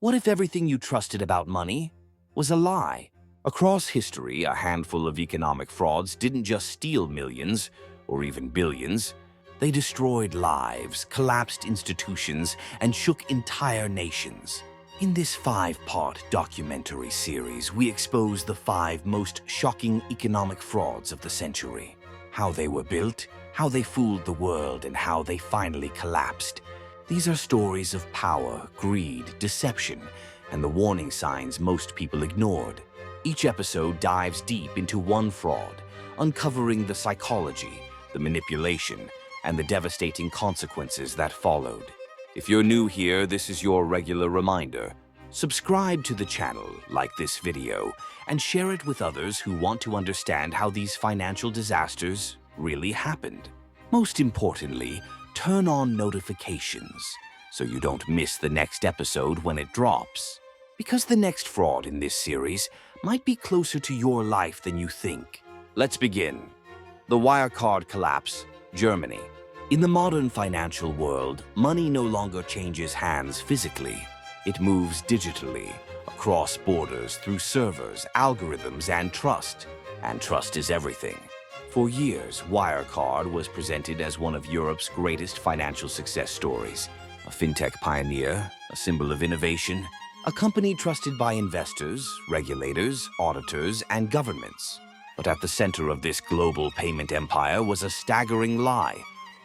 What if everything you trusted about money was a lie? Across history, a handful of economic frauds didn't just steal millions or even billions. They destroyed lives, collapsed institutions, and shook entire nations. In this 5-part documentary series, we expose the 5 most shocking economic frauds of the century. How they were built, how they fooled the world, and how they finally collapsed. These are stories of power, greed, deception, and the warning signs most people ignored. Each episode dives deep into one fraud, uncovering the psychology, the manipulation, and the devastating consequences that followed. If you're new here, this is your regular reminder. Subscribe to the channel, like this video, and share it with others who want to understand how these financial disasters really happened. Most importantly, turn on notifications so you don't miss the next episode when it drops. Because the next fraud in this series might be closer to your life than you think. Let's begin. The Wirecard collapse, Germany. In the modern financial world, money no longer changes hands physically. It moves digitally, across borders, through servers, algorithms, and trust. And trust is everything. For years, Wirecard was presented as one of Europe's greatest financial success stories. A fintech pioneer, a symbol of innovation, a company trusted by investors, regulators, auditors, and governments. But at the center of this global payment empire was a staggering lie: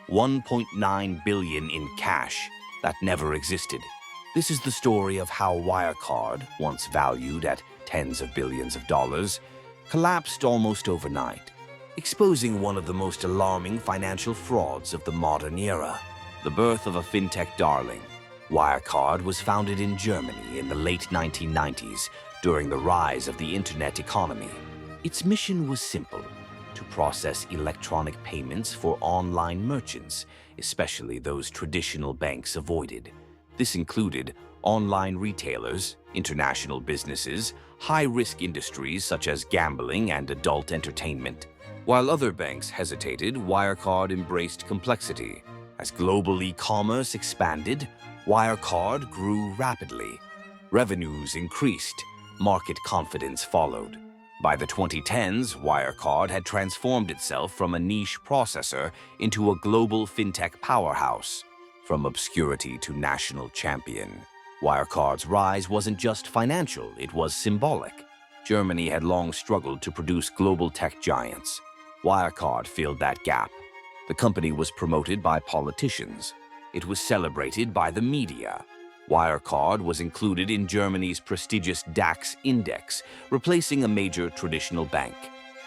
1.9 billion in cash that never existed. This is the story of how Wirecard, once valued at tens of billions of dollars, collapsed almost overnight, exposing one of the most alarming financial frauds of the modern era. The birth of a fintech darling. Wirecard was founded in Germany in the late 1990s during the rise of the internet economy. Its mission was simple: to process electronic payments for online merchants, especially those traditional banks avoided. This included online retailers, international businesses, high-risk industries such as gambling and adult entertainment. While other banks hesitated, Wirecard embraced complexity. As global e-commerce expanded, Wirecard grew rapidly. Revenues increased, market confidence followed. By the 2010s, Wirecard had transformed itself from a niche processor into a global fintech powerhouse. From obscurity to national champion, Wirecard's rise wasn't just financial, it was symbolic. Germany had long struggled to produce global tech giants. Wirecard filled that gap. The company was promoted by politicians. It was celebrated by the media. Wirecard was included in Germany's prestigious DAX index, replacing a major traditional bank.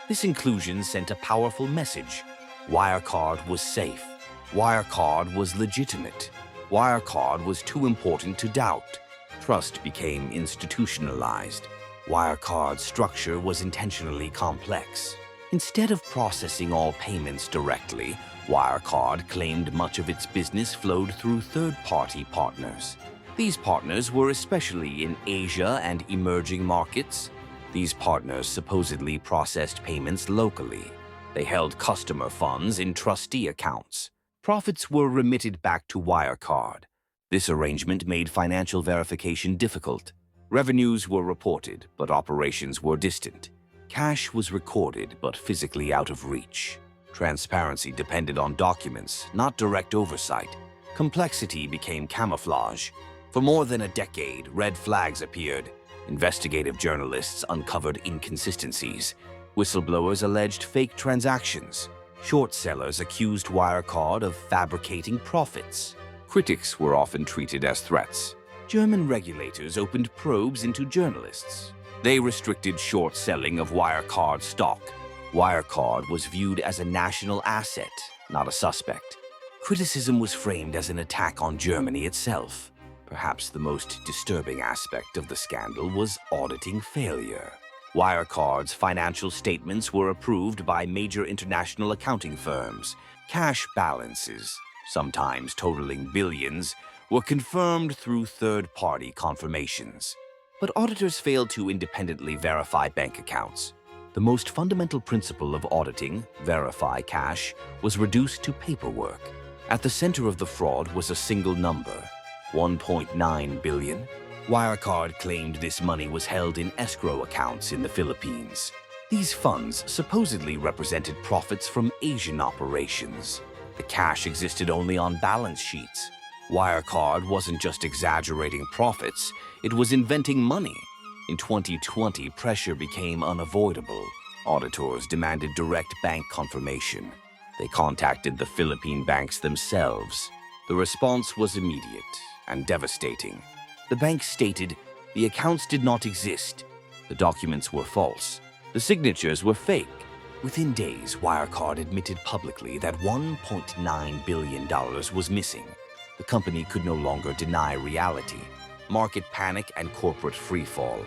This inclusion sent a powerful message. Wirecard was safe. Wirecard was legitimate. Wirecard was too important to doubt. Trust became institutionalized. Wirecard's structure was intentionally complex. Instead of processing all payments directly, Wirecard claimed much of its business flowed through third-party partners. These partners were especially in Asia and emerging markets. These partners supposedly processed payments locally. They held customer funds in trustee accounts. Profits were remitted back to Wirecard. This arrangement made financial verification difficult. Revenues were reported, but operations were distant. Cash was recorded, but physically out of reach. Transparency depended on documents, not direct oversight. Complexity became camouflage. For more than a decade, red flags appeared. Investigative journalists uncovered inconsistencies. Whistleblowers alleged fake transactions. Short sellers accused Wirecard of fabricating profits. Critics were often treated as threats. German regulators opened probes into journalists. They restricted short selling of Wirecard stock. Wirecard was viewed as a national asset, not a suspect. Criticism was framed as an attack on Germany itself. Perhaps the most disturbing aspect of the scandal was auditing failure. Wirecard's financial statements were approved by major international accounting firms. Cash balances, sometimes totaling billions, were confirmed through third-party confirmations. But auditors failed to independently verify bank accounts. The most fundamental principle of auditing, verify cash, was reduced to paperwork. At the center of the fraud was a single number: 1.9 billion. Wirecard claimed this money was held in escrow accounts in the Philippines. These funds supposedly represented profits from Asian operations. The cash existed only on balance sheets. Wirecard wasn't just exaggerating profits, it was inventing money. In 2020, pressure became unavoidable. Auditors demanded direct bank confirmation. They contacted the Philippine banks themselves. The response was immediate and devastating. The bank stated the accounts did not exist. The documents were false. The signatures were fake. Within days, Wirecard admitted publicly that $1.9 billion was missing. The company could no longer deny reality. Market panic and corporate freefall.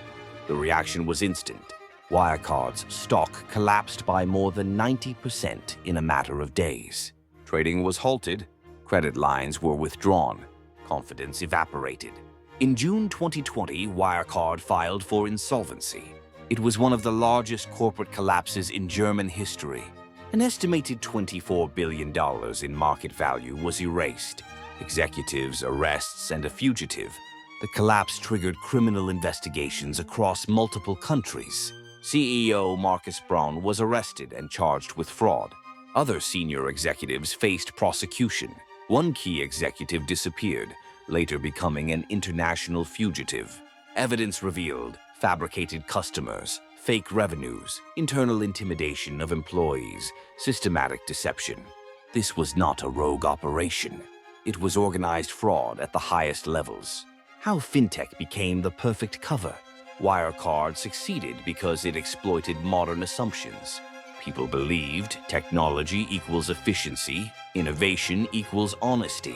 The reaction was instant. Wirecard's stock collapsed by more than 90% in a matter of days. Trading was halted. Credit lines were withdrawn. Confidence evaporated. In June 2020, Wirecard filed for insolvency. It was one of the largest corporate collapses in German history. An estimated $24 billion in market value was erased. Executives, arrests, and a fugitive. The collapse triggered criminal investigations across multiple countries. CEO Markus Braun was arrested and charged with fraud. Other senior executives faced prosecution. One key executive disappeared, later becoming an international fugitive. Evidence revealed fabricated customers, fake revenues, internal intimidation of employees, systematic deception. This was not a rogue operation. It was organized fraud at the highest levels. How fintech became the perfect cover. Wirecard succeeded because it exploited modern assumptions. People believed technology equals efficiency, innovation equals honesty,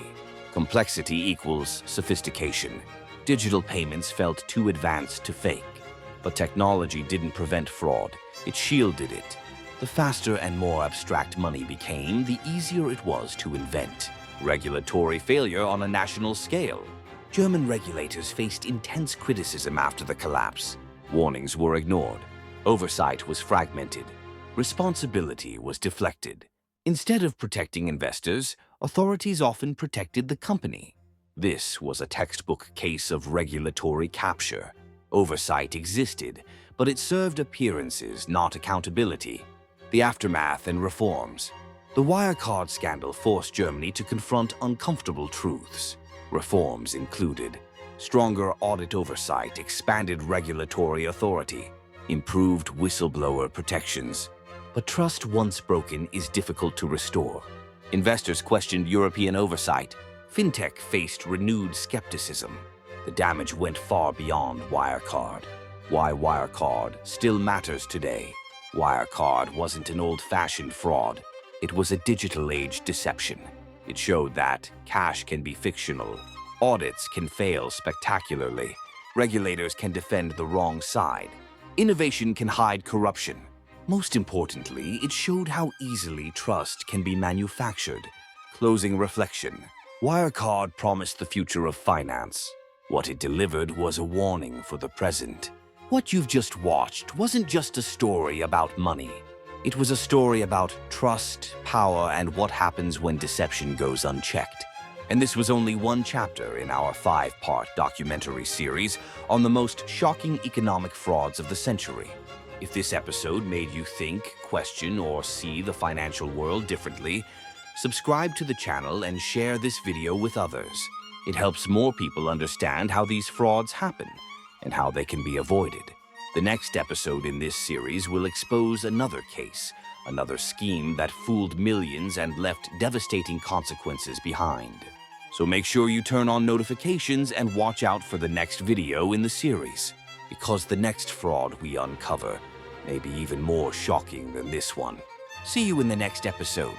complexity equals sophistication. Digital payments felt too advanced to fake. But technology didn't prevent fraud, it shielded it. The faster and more abstract money became, the easier it was to invent. Regulatory failure on a national scale. German regulators faced intense criticism after the collapse. Warnings were ignored. Oversight was fragmented. Responsibility was deflected. Instead of protecting investors, authorities often protected the company. This was a textbook case of regulatory capture. Oversight existed, but it served appearances, not accountability. The aftermath and reforms. The Wirecard scandal forced Germany to confront uncomfortable truths. Reforms included stronger audit oversight, expanded regulatory authority, improved whistleblower protections. But trust once broken is difficult to restore. Investors questioned European oversight. Fintech faced renewed skepticism. The damage went far beyond Wirecard. Why Wirecard still matters today. Wirecard wasn't an old-fashioned fraud. It was a digital-age deception. It showed that cash can be fictional, audits can fail spectacularly, regulators can defend the wrong side, innovation can hide corruption. Most importantly, it showed how easily trust can be manufactured. Closing reflection. Wirecard promised the future of finance. What it delivered was a warning for the present. What you've just watched wasn't just a story about money. It was a story about trust, power, and what happens when deception goes unchecked. And this was only one chapter in our 5-part documentary series on the most shocking economic frauds of the century. If this episode made you think, question, or see the financial world differently, subscribe to the channel and share this video with others. It helps more people understand how these frauds happen and how they can be avoided. The next episode in this series will expose another case, another scheme that fooled millions and left devastating consequences behind. So make sure you turn on notifications and watch out for the next video in the series, because the next fraud we uncover may be even more shocking than this one. See you in the next episode.